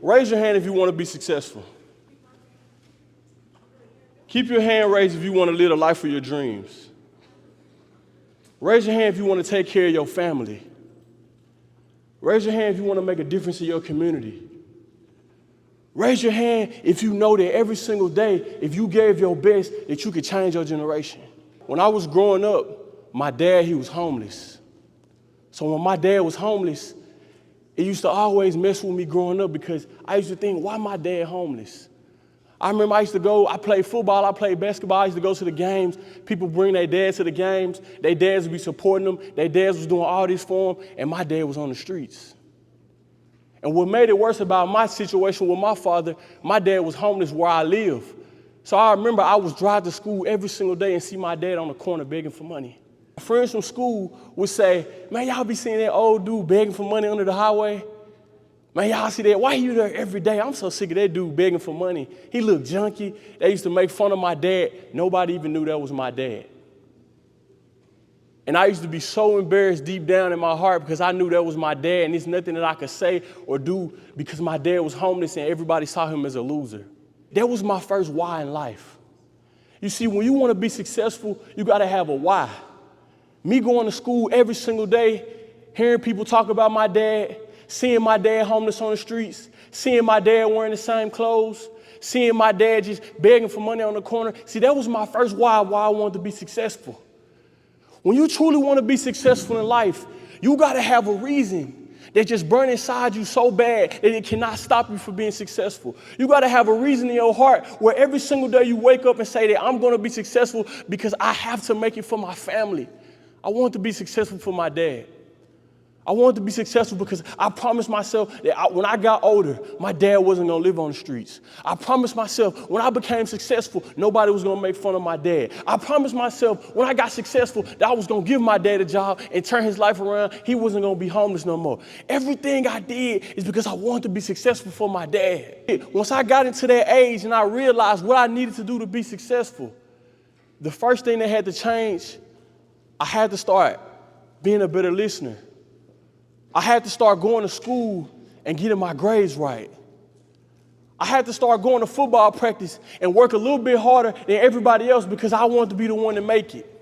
Raise your hand if you want to be successful. Keep your hand raised if you want to live a life of your dreams. Raise your hand if you want to take care of your family. Raise your hand if you want to make a difference in your community. Raise your hand if you know that every single day, if you gave your best, that you could change your generation. When I was growing up, my dad, he was homeless. So when my dad was homeless, it used to always mess with me growing up because I used to think, why my dad homeless? I remember I used to go, I played football, I played basketball, I used to go to the games. People bring their dads to the games. Their dads would be supporting them. Their dads was doing all this for them, and my dad was on the streets. And what made it worse about my situation with my father, my dad was homeless where I live. So I remember I was drive to school every single day and see my dad on the corner begging for money. Friends from school would say, man, y'all be seeing that old dude begging for money under the highway? Man, y'all see that? Why you there every day? I'm so sick of that dude begging for money. He looked junky. They used to make fun of my dad. Nobody even knew that was my dad. And I used to be so embarrassed deep down in my heart because I knew that was my dad, and there's nothing that I could say or do because my dad was homeless and everybody saw him as a loser. That was my first why in life. You see, when you want to be successful, you got to have a why. Me going to school every single day, hearing people talk about my dad, seeing my dad homeless on the streets, seeing my dad wearing the same clothes, seeing my dad just begging for money on the corner. See, that was my first why I wanted to be successful. When you truly want to be successful in life, you got to have a reason that just burns inside you so bad that it cannot stop you from being successful. You got to have a reason in your heart where every single day you wake up and say that I'm going to be successful because I have to make it for my family. I want to be successful for my dad. I wanted to be successful because I promised myself that when I got older, my dad wasn't going to live on the streets. I promised myself when I became successful, nobody was going to make fun of my dad. I promised myself when I got successful that I was going to give my dad a job and turn his life around. He wasn't going to be homeless no more. Everything I did is because I wanted to be successful for my dad. Once I got into that age and I realized what I needed to do to be successful, the first thing that had to change, I had to start being a better listener. I had to start going to school and getting my grades right. I had to start going to football practice and work a little bit harder than everybody else because I wanted to be the one to make it.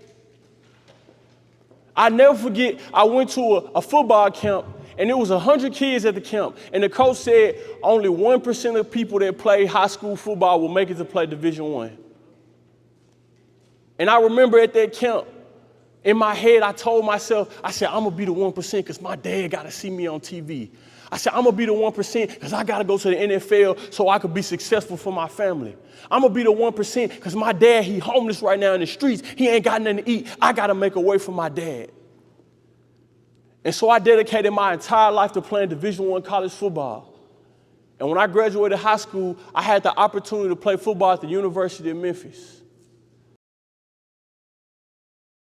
I never forget, I went to a football camp and there was 100 kids at the camp, and the coach said only 1% of people that play high school football will make it to play Division I. And I remember at that camp, in my head, I told myself, I said, I'm going to be the 1% because my dad got to see me on TV. I said, I'm going to be the 1% because I got to go to the NFL so I could be successful for my family. I'm going to be the 1% because my dad, he homeless right now in the streets. He ain't got nothing to eat. I got to make a way for my dad. And so I dedicated my entire life to playing Division I college football. And when I graduated high school, I had the opportunity to play football at the University of Memphis.